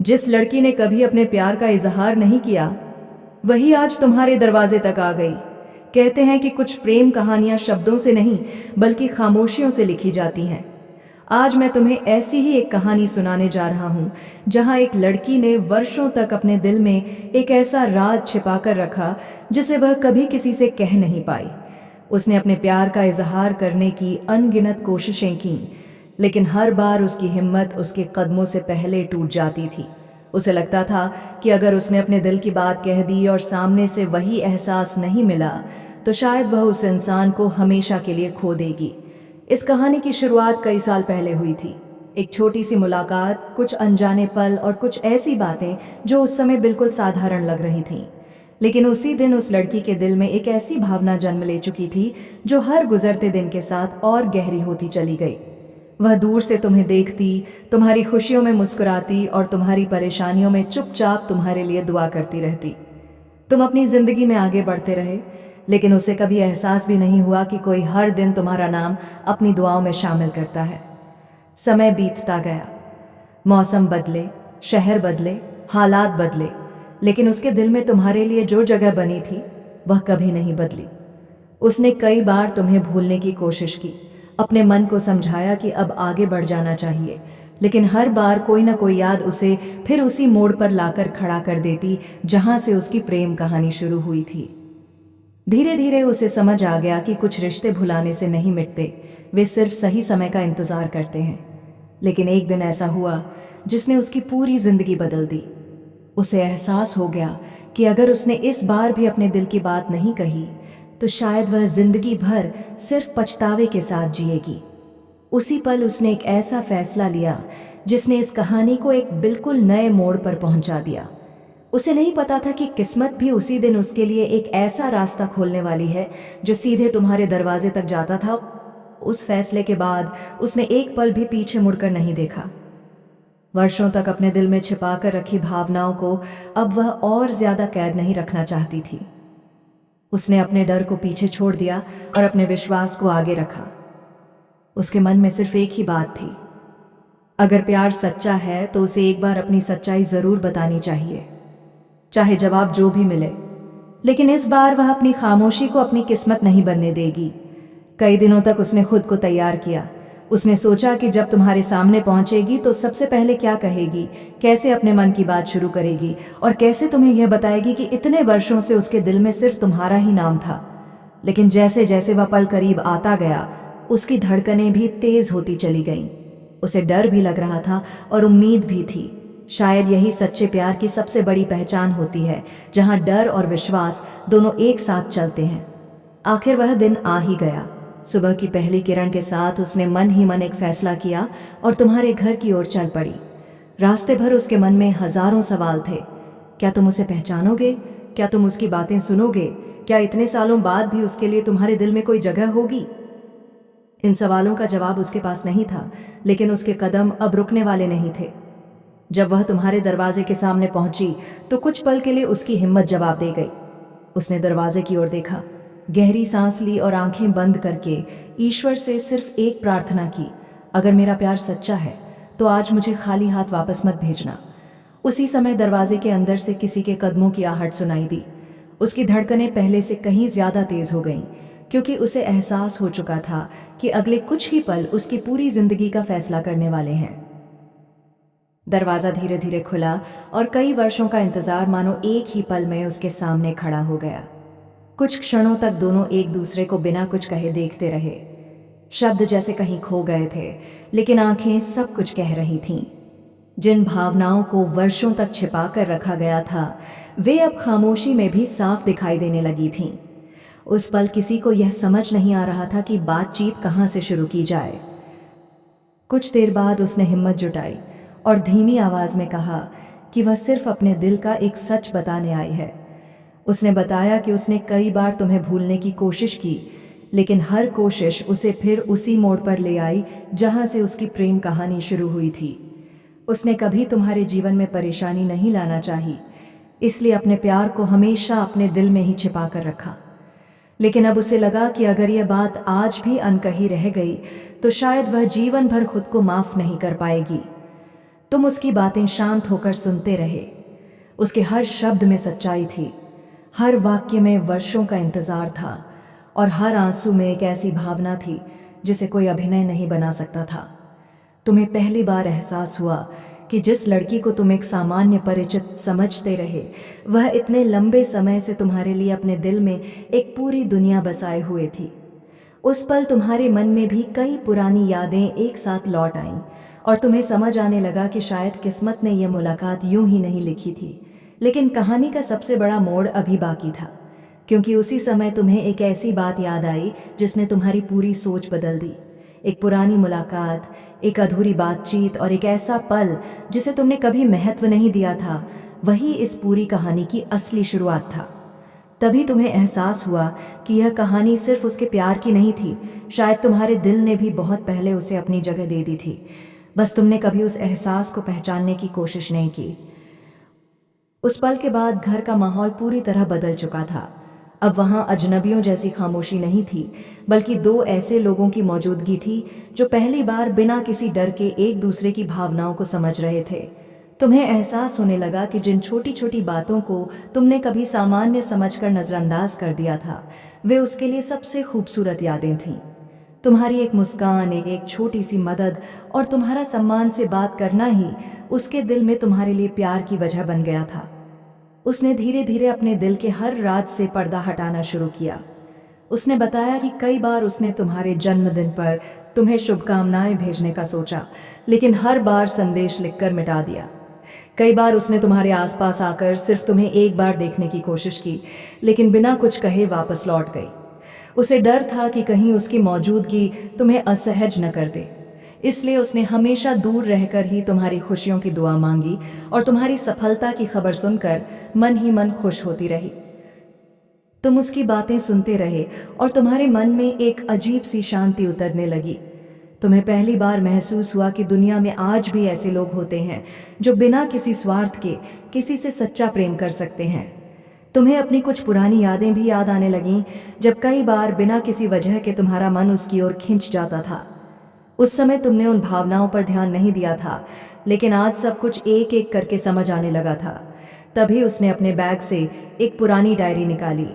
जिस लड़की ने कभी अपने प्यार का इजहार नहीं किया, वही आज तुम्हारे दरवाजे तक आ गई। कहते हैं कि कुछ प्रेम कहानियां शब्दों से नहीं बल्कि खामोशियों से लिखी जाती हैं। आज मैं तुम्हें ऐसी ही एक कहानी सुनाने जा रहा हूं, जहां एक लड़की ने वर्षों तक अपने दिल में एक ऐसा राज छिपाकर रखा जिसे वह कभी किसी से कह नहीं पाई। उसने अपने प्यार का इजहार करने की अनगिनत कोशिशें की, लेकिन हर बार उसकी हिम्मत उसके कदमों से पहले टूट जाती थी। उसे लगता था कि अगर उसने अपने दिल की बात कह दी और सामने से वही एहसास नहीं मिला, तो शायद वह उस इंसान को हमेशा के लिए खो देगी। इस कहानी की शुरुआत कई साल पहले हुई थी। एक छोटी सी मुलाकात, कुछ अनजाने पल और कुछ ऐसी बातें जो उस समय बिल्कुल साधारण लग रही थीं। लेकिन उसी दिन उस लड़की के दिल में एक ऐसी भावना जन्म ले चुकी थी जो हर गुजरते दिन के साथ और गहरी होती चली गई। वह दूर से तुम्हें देखती, तुम्हारी खुशियों में मुस्कुराती और तुम्हारी परेशानियों में चुपचाप तुम्हारे लिए दुआ करती रहती। तुम अपनी जिंदगी में आगे बढ़ते रहे, लेकिन उसे कभी एहसास भी नहीं हुआ कि कोई हर दिन तुम्हारा नाम अपनी दुआओं में शामिल करता है। समय बीतता गया, मौसम बदले, शहर बदले, हालात बदले, लेकिन उसके दिल में तुम्हारे लिए जो जगह बनी थी वह कभी नहीं बदली। उसने कई बार तुम्हें भूलने की कोशिश की, अपने मन को समझाया कि अब आगे बढ़ जाना चाहिए, लेकिन हर बार कोई ना कोई याद उसे फिर उसी मोड़ पर लाकर खड़ा कर देती जहां से उसकी प्रेम कहानी शुरू हुई थी। धीरे धीरे उसे समझ आ गया कि कुछ रिश्ते भुलाने से नहीं मिटते, वे सिर्फ सही समय का इंतजार करते हैं। लेकिन एक दिन ऐसा हुआ जिसने उसकी पूरी जिंदगी बदल दी। उसे एहसास हो गया कि अगर उसने इस बार भी अपने दिल की बात नहीं कही, तो शायद वह जिंदगी भर सिर्फ पछतावे के साथ जिएगी। उसी पल उसने एक ऐसा फैसला लिया जिसने इस कहानी को एक बिल्कुल नए मोड़ पर पहुंचा दिया। उसे नहीं पता था कि किस्मत भी उसी दिन उसके लिए एक ऐसा रास्ता खोलने वाली है जो सीधे तुम्हारे दरवाजे तक जाता था। उस फैसले के बाद उसने एक पल भी पीछे मुड़कर नहीं देखा। वर्षों तक अपने दिल में छिपाकर रखी भावनाओं को अब वह और ज्यादा कैद नहीं रखना चाहती थी। उसने अपने डर को पीछे छोड़ दिया और अपने विश्वास को आगे रखा। उसके मन में सिर्फ एक ही बात थी, अगर प्यार सच्चा है तो उसे एक बार अपनी सच्चाई जरूर बतानी चाहिए, चाहे जवाब जो भी मिले। लेकिन इस बार वह अपनी खामोशी को अपनी किस्मत नहीं बनने देगी। कई दिनों तक उसने खुद को तैयार किया। उसने सोचा कि जब तुम्हारे सामने पहुंचेगी तो सबसे पहले क्या कहेगी, कैसे अपने मन की बात शुरू करेगी और कैसे तुम्हें यह बताएगी कि इतने वर्षों से उसके दिल में सिर्फ तुम्हारा ही नाम था। लेकिन जैसे जैसे वह पल करीब आता गया, उसकी धड़कनें भी तेज होती चली गईं। उसे डर भी लग रहा था और उम्मीद भी थी। शायद यही सच्चे प्यार की सबसे बड़ी पहचान होती है, जहां डर और विश्वास दोनों एक साथ चलते हैं। आखिर वह दिन आ ही गया। सुबह की पहली किरण के साथ उसने मन ही मन एक फैसला किया और तुम्हारे घर की ओर चल पड़ी। रास्ते भर उसके मन में हजारों सवाल थे। क्या तुम उसे पहचानोगे? क्या तुम उसकी बातें सुनोगे? क्या इतने सालों बाद भी उसके लिए तुम्हारे दिल में कोई जगह होगी? इन सवालों का जवाब उसके पास नहीं था, लेकिन उसके कदम अब रुकने वाले नहीं थे। जब वह तुम्हारे दरवाजे के सामने पहुंची तो कुछ पल के लिए उसकी हिम्मत जवाब दे गई। उसने दरवाजे की ओर देखा, गहरी सांस ली और आंखें बंद करके ईश्वर से सिर्फ एक प्रार्थना की, अगर मेरा प्यार सच्चा है तो आज मुझे खाली हाथ वापस मत भेजना। उसी समय दरवाजे के अंदर से किसी के कदमों की आहट सुनाई दी। उसकी धड़कनें पहले से कहीं ज्यादा तेज हो गईं, क्योंकि उसे एहसास हो चुका था कि अगले कुछ ही पल उसकी पूरी जिंदगी का फैसला करने वाले हैं। दरवाजा धीरे धीरे खुला और कई वर्षों का इंतजार मानो एक ही पल में उसके सामने खड़ा हो गया। कुछ क्षणों तक दोनों एक दूसरे को बिना कुछ कहे देखते रहे। शब्द जैसे कहीं खो गए थे, लेकिन आंखें सब कुछ कह रही थीं। जिन भावनाओं को वर्षों तक छिपा कर रखा गया था, वे अब खामोशी में भी साफ दिखाई देने लगी थीं। उस पल किसी को यह समझ नहीं आ रहा था कि बातचीत कहाँ से शुरू की जाए। कुछ देर बाद उसने हिम्मत जुटाई और धीमी आवाज में कहा कि वह सिर्फ अपने दिल का एक सच बताने आई है। उसने बताया कि उसने कई बार तुम्हें भूलने की कोशिश की, लेकिन हर कोशिश उसे फिर उसी मोड़ पर ले आई जहां से उसकी प्रेम कहानी शुरू हुई थी। उसने कभी तुम्हारे जीवन में परेशानी नहीं लाना चाही, इसलिए अपने प्यार को हमेशा अपने दिल में ही छिपा कर रखा। लेकिन अब उसे लगा कि अगर यह बात आज भी अनकही रह गई तो शायद वह जीवन भर खुद को माफ नहीं कर पाएगी। तुम उसकी बातें शांत होकर सुनते रहे। उसके हर शब्द में सच्चाई थी, हर वाक्य में वर्षों का इंतजार था और हर आंसू में एक ऐसी भावना थी जिसे कोई अभिनय नहीं बना सकता था। तुम्हें पहली बार एहसास हुआ कि जिस लड़की को तुम एक सामान्य परिचित समझते रहे, वह इतने लंबे समय से तुम्हारे लिए अपने दिल में एक पूरी दुनिया बसाए हुए थी। उस पल तुम्हारे मन में भी कई पुरानी यादें एक साथ लौट आईं और तुम्हें समझ आने लगा कि शायद किस्मत ने यह मुलाकात यूं ही नहीं लिखी थी। लेकिन कहानी का सबसे बड़ा मोड़ अभी बाकी था, क्योंकि उसी समय तुम्हें एक ऐसी बात याद आई जिसने तुम्हारी पूरी सोच बदल दी। एक पुरानी मुलाकात, एक अधूरी बातचीत और एक ऐसा पल जिसे तुमने कभी महत्व नहीं दिया था, वही इस पूरी कहानी की असली शुरुआत था। तभी तुम्हें एहसास हुआ कि यह कहानी सिर्फ उसके प्यार की नहीं थी, शायद तुम्हारे दिल ने भी बहुत पहले उसे अपनी जगह दे दी थी। बस तुमने कभी उस एहसास को पहचानने की कोशिश नहीं की। उस पल के बाद घर का माहौल पूरी तरह बदल चुका था। अब वहाँ अजनबियों जैसी खामोशी नहीं थी, बल्कि दो ऐसे लोगों की मौजूदगी थी जो पहली बार बिना किसी डर के एक दूसरे की भावनाओं को समझ रहे थे। तुम्हें एहसास होने लगा कि जिन छोटी छोटी बातों को तुमने कभी सामान्य समझकर नज़रअंदाज कर दिया था, वे उसके लिए सबसे खूबसूरत यादें थीं। तुम्हारी एक मुस्कान, एक छोटी सी मदद और तुम्हारा सम्मान से बात करना ही उसके दिल में तुम्हारे लिए प्यार की वजह बन गया था। उसने धीरे धीरे अपने दिल के हर राज से पर्दा हटाना शुरू किया। उसने बताया कि कई बार उसने तुम्हारे जन्मदिन पर तुम्हें शुभकामनाएं भेजने का सोचा, लेकिन हर बार संदेश लिखकर मिटा दिया। कई बार उसने तुम्हारे आसपास आकर सिर्फ तुम्हें एक बार देखने की कोशिश की, लेकिन बिना कुछ कहे वापस लौट गई। उसे डर था कि कहीं उसकी मौजूदगी तुम्हें असहज न कर दे, इसलिए उसने हमेशा दूर रहकर ही तुम्हारी खुशियों की दुआ मांगी और तुम्हारी सफलता की खबर सुनकर मन ही मन खुश होती रही। तुम उसकी बातें सुनते रहे और तुम्हारे मन में एक अजीब सी शांति उतरने लगी। तुम्हें पहली बार महसूस हुआ कि दुनिया में आज भी ऐसे लोग होते हैं जो बिना किसी स्वार्थ के किसी से सच्चा प्रेम कर सकते हैं। तुम्हें अपनी कुछ पुरानी यादें भी याद आने लगीं, जब कई बार बिना किसी वजह के तुम्हारा मन उसकी ओर खिंच जाता था। उस समय तुमने उन भावनाओं पर ध्यान नहीं दिया था, लेकिन आज सब कुछ एक एक करके समझ आने लगा था। तभी उसने अपने बैग से एक पुरानी डायरी निकाली।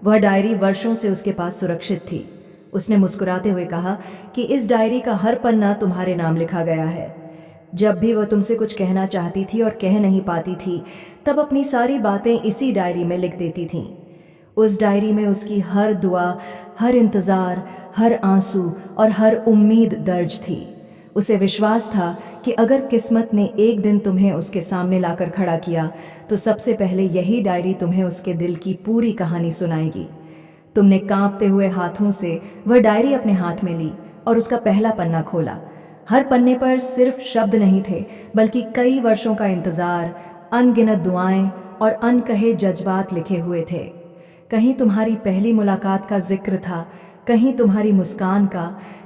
वह डायरी वर्षों से उसके पास सुरक्षित थी। उसने मुस्कुराते हुए कहा कि इस डायरी का हर पन्ना तुम्हारे नाम लिखा गया है। जब भी वह तुमसे कुछ कहना चाहती थी और कह नहीं पाती थी, तब अपनी सारी बातें इसी डायरी में लिख देती थीं। उस डायरी में उसकी हर दुआ, हर इंतज़ार, हर आंसू और हर उम्मीद दर्ज थी। उसे विश्वास था कि अगर किस्मत ने एक दिन तुम्हें उसके सामने लाकर खड़ा किया, तो सबसे पहले यही डायरी तुम्हें उसके दिल की पूरी कहानी सुनाएगी। तुमने कांपते हुए हाथों से वह डायरी अपने हाथ में ली और उसका पहला पन्ना खोला। हर पन्ने पर सिर्फ शब्द नहीं थे, बल्कि कई वर्षों का इंतज़ार, अनगिनत दुआएं और अनकहे जज्बात लिखे हुए थे। कहीं तुम्हारी पहली मुलाकात का जिक्र था, कहीं तुम्हारी मुस्कान का,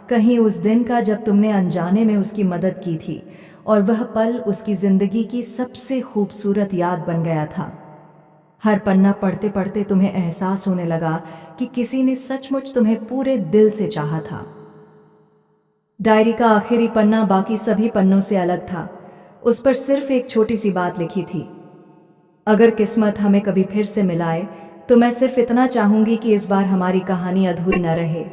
कहीं उस दिन का जब तुमने अनजाने में उसकी मदद की थी और वह पल उसकी ज़िंदगी की सबसे खूबसूरत याद बन गया था। हर पन्ना पढ़ते पढ़ते तुम्हें एहसास होने लगा कि किसी ने सचमुच तुम्हें पूरे दिल से चाहा था। डायरी का आखिरी पन्ना बाकी सभी पन्नों से अलग था। उस पर सिर्फ एक छोटी सी बात लिखी थी, अगर किस्मत हमें कभी फिर से मिलाए तो मैं सिर्फ इतना चाहूंगी कि इस बार हमारी कहानी अधूरी न रहे।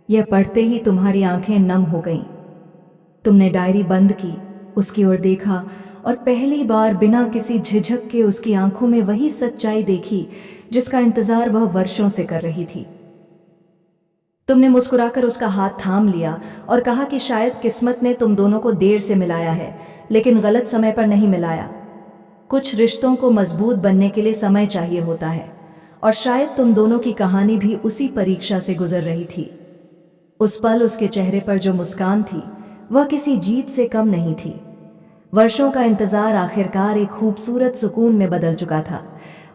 यह पढ़ते ही तुम्हारी आंखें नम हो गईं। तुमने डायरी बंद की, उसकी ओर देखा और पहली बार बिना किसी झिझक के उसकी आंखों में वही सच्चाई देखी जिसका इंतजार वह वर्षों से कर रही थी। तुमने मुस्कुराकर उसका हाथ थाम लिया और कहा कि शायद किस्मत ने तुम दोनों को देर से मिलाया है, लेकिन गलत समय पर नहीं मिलाया। कुछ रिश्तों को मजबूत बनने के लिए समय चाहिए होता है, और शायद तुम दोनों की कहानी भी उसी परीक्षा से गुजर रही थी। उस पल उसके चेहरे पर जो मुस्कान थी, वह किसी जीत से कम नहीं थी। वर्षों का इंतजार आखिरकार एक खूबसूरत सुकून में बदल चुका था।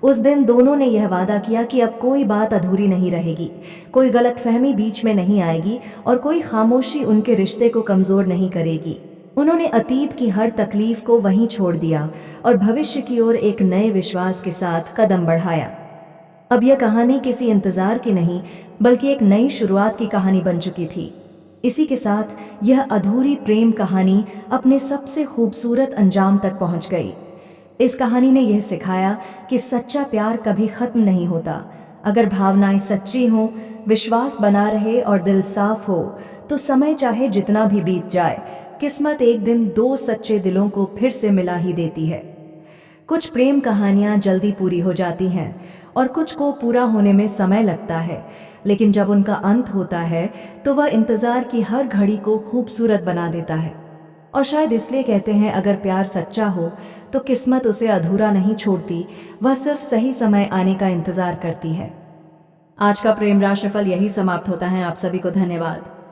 उस दिन दोनों ने यह वादा किया कि अब कोई बात अधूरी नहीं रहेगी, कोई गलतफहमी बीच में नहीं आएगी और कोई खामोशी उनके रिश्ते को कमजोर नहीं करेगी। उन्होंने अतीत की हर तकलीफ को वहीं छोड़ दिया और भविष्य की ओर एक नए विश्वास के साथ कदम बढ़ाया। अब यह कहानी किसी इंतजार की नहीं, बल्कि एक नई शुरुआत की कहानी बन चुकी थी। इसी के साथ यह अधूरी प्रेम कहानी अपने सबसे खूबसूरत अंजाम तक पहुंच गई। इस कहानी ने यह सिखाया कि सच्चा प्यार कभी खत्म नहीं होता। अगर भावनाएं सच्ची हों, विश्वास बना रहे और दिल साफ हो, तो समय चाहे जितना भी बीत जाए, किस्मत एक दिन दो सच्चे दिलों को फिर से मिला ही देती है। कुछ प्रेम कहानियां जल्दी पूरी हो जाती हैं और कुछ को पूरा होने में समय लगता है, लेकिन जब उनका अंत होता है तो वह इंतजार की हर घड़ी को खूबसूरत बना देता है। और शायद इसलिए कहते हैं, अगर प्यार सच्चा हो तो किस्मत उसे अधूरा नहीं छोड़ती, वह सिर्फ सही समय आने का इंतजार करती है। आज का प्रेम राशिफल यही समाप्त होता है। आप सभी को धन्यवाद।